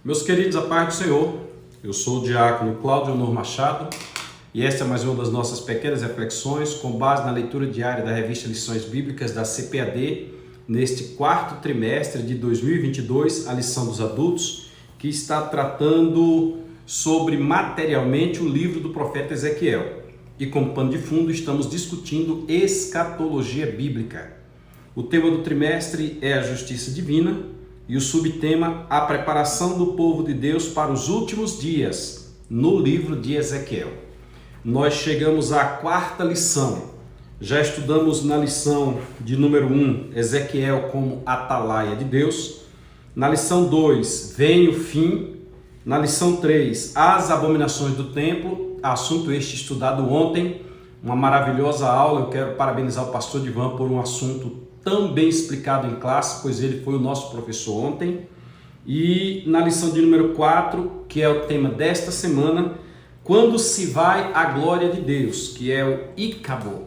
Meus queridos, a paz do Senhor, eu sou o diácono Cláudio Honor Machado e esta é mais uma das nossas pequenas reflexões com base na leitura diária da revista Lições Bíblicas da CPAD neste quarto trimestre de 2022, a lição dos adultos, que está tratando sobre materialmente o livro do profeta Ezequiel. E como pano de fundo estamos discutindo escatologia bíblica. O tema do trimestre é a justiça divina e o subtema a preparação do povo de Deus para os últimos dias no livro de Ezequiel. Nós chegamos à quarta lição. Já estudamos na lição de número 1, Ezequiel como atalaia de Deus. Na lição 2, vem o fim. Na lição 3, as abominações do templo, assunto este estudado ontem, uma maravilhosa aula. Eu quero parabenizar o pastor Divan por um assunto tão bem explicado em classe, pois ele foi o nosso professor ontem. E na lição de número 4, que é o tema desta semana, quando se vai a glória de Deus, que é o Icabô.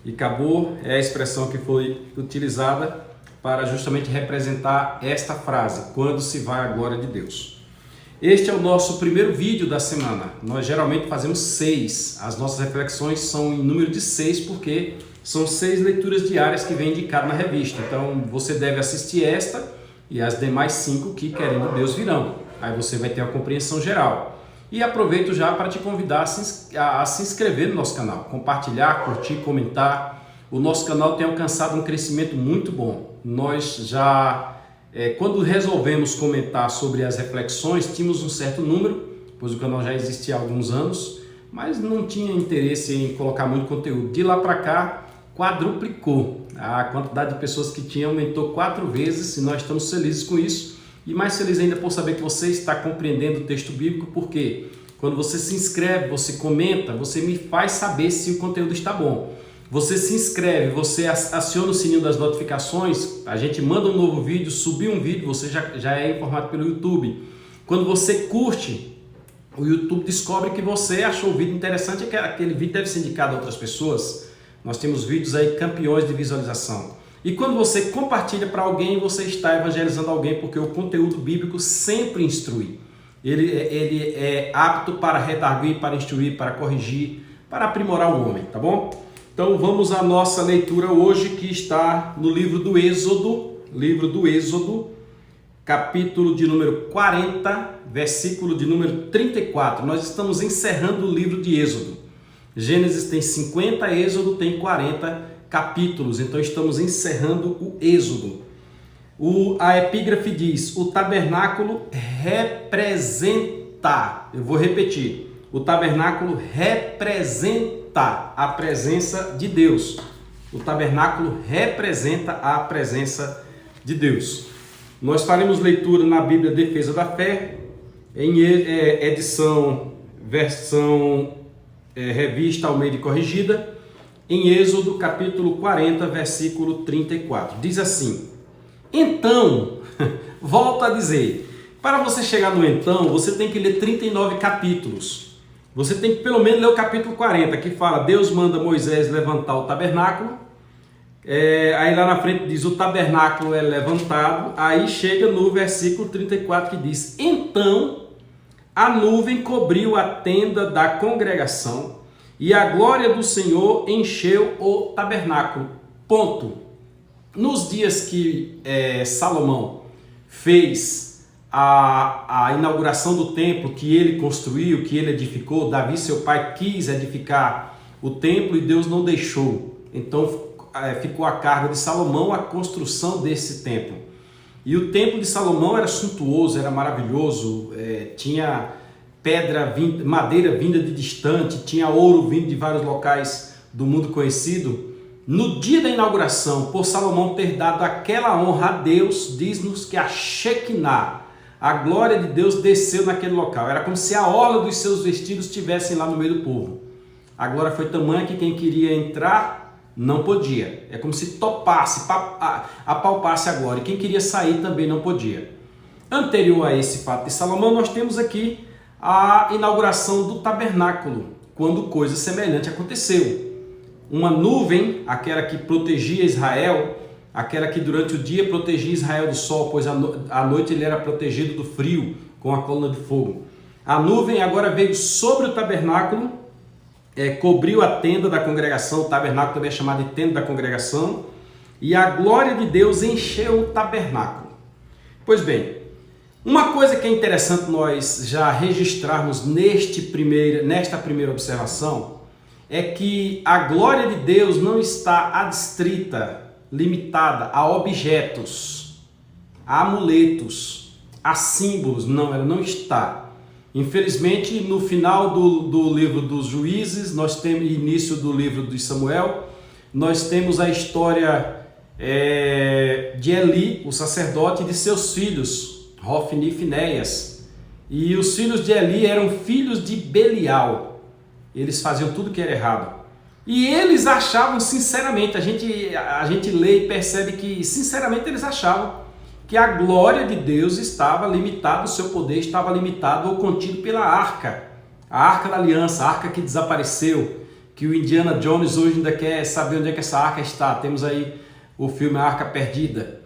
Icabô é a expressão que foi utilizada para justamente representar esta frase, quando se vai a glória de Deus. Este é o nosso primeiro vídeo da semana. Nós geralmente fazemos 6. As nossas reflexões são em número de 6, porque são 6 leituras diárias que vem indicado na revista. Então você deve assistir esta e as demais 5 que, querendo Deus, virão. Aí você vai ter a compreensão geral. E aproveito já para te convidar a se inscrever no nosso canal, compartilhar, curtir, comentar. O nosso canal tem alcançado um crescimento muito bom. Nós já, quando resolvemos comentar sobre as reflexões, tínhamos um certo número, pois o canal já existia há alguns anos, mas não tinha interesse em colocar muito conteúdo. De lá para cá, quadruplicou. A quantidade de pessoas que tinha aumentou 4 vezes e nós estamos felizes com isso. E mais feliz ainda por saber que você está compreendendo o texto bíblico, porque quando você se inscreve, você comenta, você me faz saber se o conteúdo está bom. Você se inscreve, você aciona o sininho das notificações, a gente manda um novo vídeo, subir um vídeo, você já é informado pelo YouTube. Quando você curte, o YouTube descobre que você achou o vídeo interessante e que aquele vídeo deve ser indicado a outras pessoas. Nós temos vídeos aí campeões de visualização. E quando você compartilha para alguém, você está evangelizando alguém, porque o conteúdo bíblico sempre instrui. Ele é apto para redarguir, para instruir, para corrigir, para aprimorar o homem, tá bom? Então vamos à nossa leitura hoje, que está no livro do Êxodo, capítulo de número 40, versículo de número 34. Nós estamos encerrando o livro de Êxodo. Gênesis tem 50, Êxodo tem 40 capítulos, então estamos encerrando o Êxodo. A epígrafe diz: o tabernáculo representa, eu vou repetir, o tabernáculo representa a presença de Deus. O tabernáculo representa a presença de Deus. Nós faremos leitura na Bíblia Defesa da Fé, em versão revista Almeida e corrigida, em Êxodo capítulo 40, versículo 34. Diz assim: então, volta a dizer, para você chegar no então, você tem que ler 39 capítulos. Você tem que pelo menos ler o capítulo 40, que fala, Deus manda Moisés levantar o tabernáculo. Aí lá na frente diz, o tabernáculo é levantado. Aí chega no versículo 34 que diz, então a nuvem cobriu a tenda da congregação e a glória do Senhor encheu o tabernáculo. Ponto. Nos dias que Salomão fez a inauguração do templo, que ele construiu, que ele edificou, Davi, seu pai, quis edificar o templo e Deus não deixou. Então ficou a cargo de Salomão a construção desse templo. E o templo de Salomão era suntuoso, era maravilhoso, tinha madeira vinda de distante, tinha ouro vindo de vários locais do mundo conhecido. No dia da inauguração, por Salomão ter dado aquela honra a Deus, diz-nos que a Shekinah, a glória de Deus, desceu naquele local. Era como se a orla dos seus vestidos estivessem lá no meio do povo. A glória foi tamanha que quem queria entrar não podia. É como se topasse, apalpasse a glória. Quem queria sair também não podia. Anterior a esse fato de Salomão, nós temos aqui a inauguração do tabernáculo, quando coisa semelhante aconteceu. Uma nuvem, aquela que protegia Israel, aquela que durante o dia protegia Israel do sol, pois à noite ele era protegido do frio com a coluna de fogo. A nuvem agora veio sobre o tabernáculo, cobriu a tenda da congregação, o tabernáculo também é chamado de tenda da congregação, e a glória de Deus encheu o tabernáculo. Pois bem, uma coisa que é interessante nós já registrarmos nesta primeira observação é que a glória de Deus não está adstrita, limitada a objetos, a amuletos, a símbolos. Não, ela não está. Infelizmente, no final do livro dos Juízes, nós temos início do livro de Samuel, nós temos a história de Eli, o sacerdote, e de seus filhos, Hofni e Finéias. E os filhos de Eli eram filhos de Belial. Eles faziam tudo que era errado. E eles achavam, sinceramente, a gente lê e percebe que, sinceramente, eles achavam que a glória de Deus estava limitada, o seu poder estava limitado ou contido pela arca. A arca da aliança, a arca que desapareceu, que o Indiana Jones hoje ainda quer saber onde é que essa arca está. Temos aí o filme A Arca Perdida.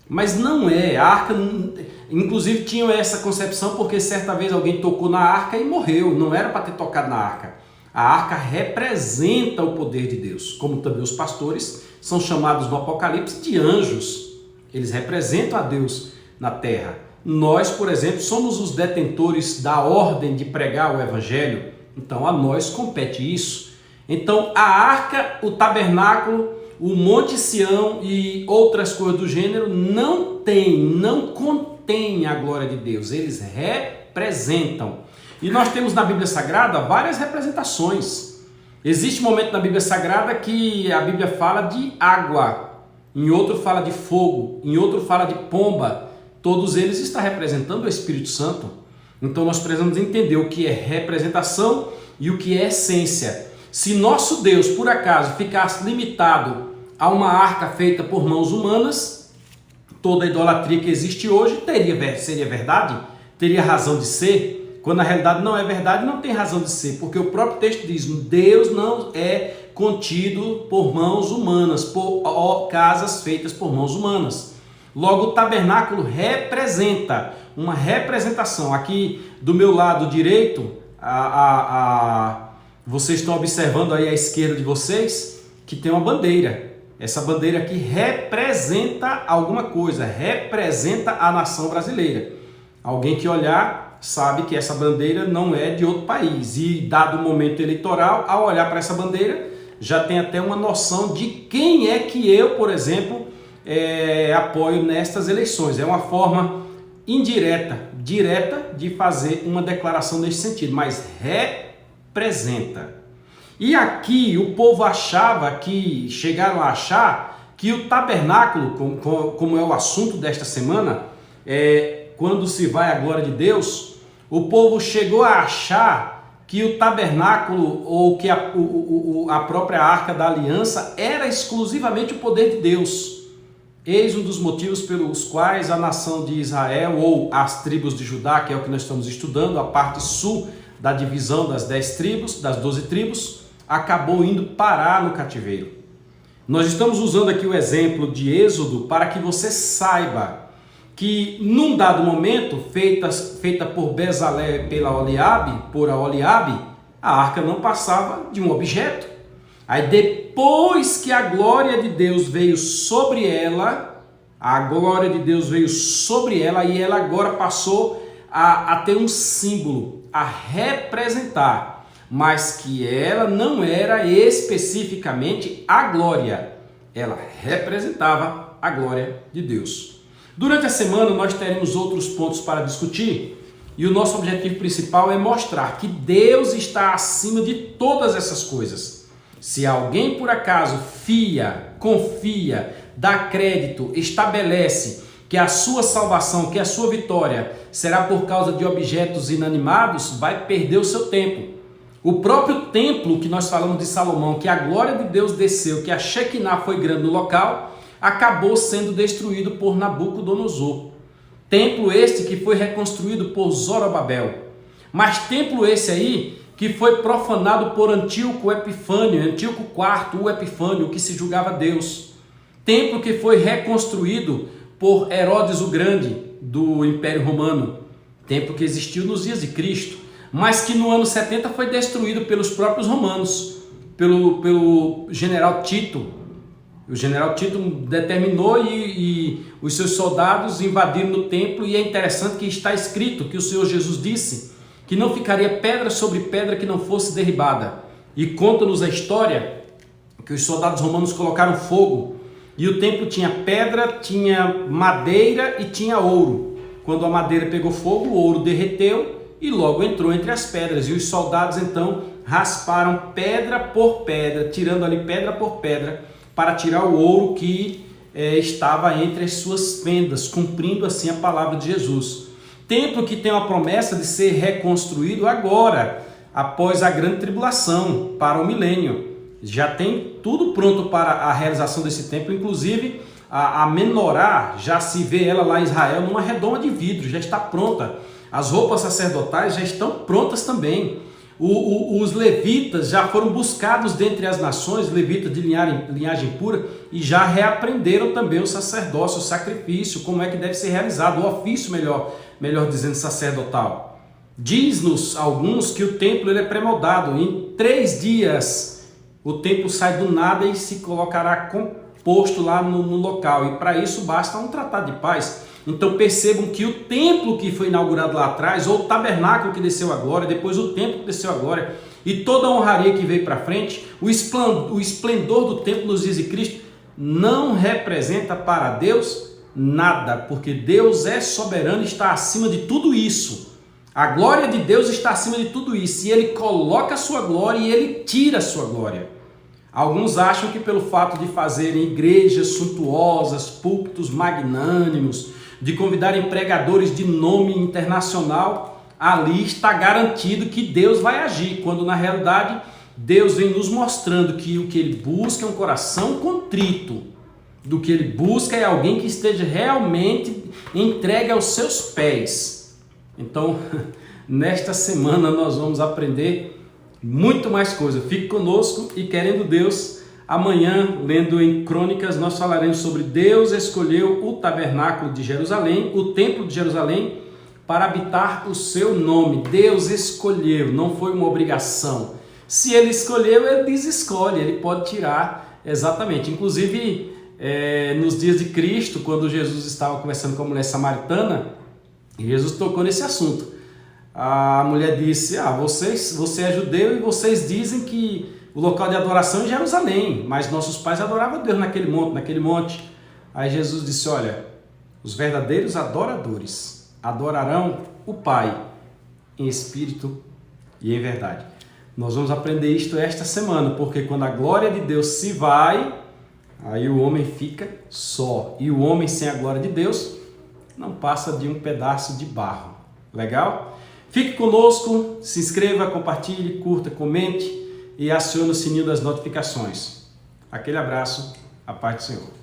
Mas não é, a arca, inclusive tinham essa concepção porque certa vez alguém tocou na arca e morreu, não era para ter tocado na arca. A arca representa o poder de Deus, como também os pastores são chamados no Apocalipse de anjos. Eles representam a Deus na terra. Nós, por exemplo, somos os detentores da ordem de pregar o Evangelho, então a nós compete isso. Então a arca, o tabernáculo, o Monte Sião e outras coisas do gênero não contém a glória de Deus, eles representam. E nós temos na Bíblia Sagrada várias representações. Existe um momento na Bíblia Sagrada que a Bíblia fala de água, em outro fala de fogo, em outro fala de pomba. Todos eles estão representando o Espírito Santo. Então nós precisamos entender o que é representação e o que é essência. Se nosso Deus, por acaso, ficasse limitado a uma arca feita por mãos humanas, toda a idolatria que existe hoje seria verdade? Teria razão de ser? Quando na realidade não é verdade, não tem razão de ser, porque o próprio texto diz: Deus não é contido por mãos humanas, por casas feitas por mãos humanas. Logo, o tabernáculo representa uma representação. Aqui do meu lado direito, vocês estão observando aí à esquerda de vocês que tem uma bandeira. Essa bandeira aqui representa alguma coisa, representa a nação brasileira. Alguém que olhar sabe que essa bandeira não é de outro país. E dado o momento eleitoral, ao olhar para essa bandeira, já tem até uma noção de quem é que eu, por exemplo, apoio nestas eleições. É uma forma direta de fazer uma declaração nesse sentido, mas representa. E aqui o povo chegaram a achar que o tabernáculo, como é o assunto desta semana, quando se vai à glória de Deus, o povo chegou a achar que o tabernáculo ou que a própria arca da aliança era exclusivamente o poder de Deus. Eis um dos motivos pelos quais a nação de Israel, ou as tribos de Judá, que é o que nós estamos estudando, a parte sul da divisão das 10 tribos, das 12 tribos, acabou indo parar no cativeiro. Nós estamos usando aqui o exemplo de Êxodo para que você saiba que num dado momento, feita por Bezalel por Aholiabe, a arca não passava de um objeto. Aí depois que a glória de Deus veio sobre ela, e ela agora passou a ter um símbolo, a representar, mas que ela não era especificamente a glória, ela representava a glória de Deus. Durante a semana nós teremos outros pontos para discutir e o nosso objetivo principal é mostrar que Deus está acima de todas essas coisas. Se alguém por acaso confia, dá crédito, estabelece que a sua salvação, que a sua vitória será por causa de objetos inanimados, vai perder o seu tempo. O próprio templo que nós falamos de Salomão, que a glória de Deus desceu, que a Shekinah foi grande no local, acabou sendo destruído por Nabucodonosor. Templo este que foi reconstruído por Zorobabel. Mas templo esse aí que foi profanado por Antíoco Epifânio, Antíoco IV, o Epifânio, que se julgava Deus. Templo que foi reconstruído por Herodes o Grande do Império Romano. Templo que existiu nos dias de Cristo, mas que no ano 70 foi destruído pelos próprios romanos, pelo general Tito. O general Tito determinou e os seus soldados invadiram o templo, e é interessante que está escrito que o Senhor Jesus disse que não ficaria pedra sobre pedra que não fosse derribada. E conta-nos a história que os soldados romanos colocaram fogo, e o templo tinha pedra, tinha madeira e tinha ouro. Quando a madeira pegou fogo, o ouro derreteu e logo entrou entre as pedras, e os soldados então rasparam pedra por pedra, tirando ali pedra por pedra, para tirar o ouro que estava entre as suas fendas, cumprindo assim a palavra de Jesus. Templo que tem uma promessa de ser reconstruído agora, após a grande tribulação, para o milênio. Já tem tudo pronto para a realização desse templo, inclusive a menorá, já se vê ela lá em Israel numa redoma de vidro, já está pronta. As roupas sacerdotais já estão prontas também. Os levitas já foram buscados dentre as nações, levitas de linhagem pura, e já reaprenderam também o sacerdócio, o sacrifício, como é que deve ser realizado, o ofício, melhor dizendo, sacerdotal. Diz-nos alguns que o templo ele é pré-moldado. Em 3 dias o templo sai do nada e se colocará composto lá no local, e para isso basta um tratado de paz. Então percebam que o templo que foi inaugurado lá atrás, ou o tabernáculo que desceu agora, depois o templo que desceu agora, e toda a honraria que veio para frente, o esplendor do templo nos dias de Cristo, não representa para Deus nada, porque Deus é soberano e está acima de tudo isso. A glória de Deus está acima de tudo isso, e Ele coloca a sua glória e Ele tira a sua glória. Alguns acham que pelo fato de fazerem igrejas suntuosas, púlpitos magnânimos, de convidarem pregadores de nome internacional, ali está garantido que Deus vai agir, quando na realidade Deus vem nos mostrando que o que Ele busca é um coração contrito, do que Ele busca é alguém que esteja realmente entregue aos seus pés. Então, nesta semana nós vamos aprender muito mais coisa. Fique conosco e, querendo Deus, amanhã, lendo em Crônicas, nós falaremos sobre Deus escolheu o tabernáculo de Jerusalém, o templo de Jerusalém, para habitar o seu nome. Deus escolheu, não foi uma obrigação. Se Ele escolheu, Ele desescolhe, Ele pode tirar exatamente. Inclusive, nos dias de Cristo, quando Jesus estava conversando com a mulher samaritana, Jesus tocou nesse assunto. A mulher disse, você é judeu e vocês dizem que o local de adoração é Jerusalém, mas nossos pais adoravam Deus naquele monte. Aí Jesus disse, olha, os verdadeiros adoradores adorarão o Pai em espírito e em verdade. Nós vamos aprender isto esta semana, porque quando a glória de Deus se vai, aí o homem fica só. E o homem sem a glória de Deus não passa de um pedaço de barro. Legal? Fique conosco, se inscreva, compartilhe, curta, comente e acione o sininho das notificações. Aquele abraço, a paz do Senhor.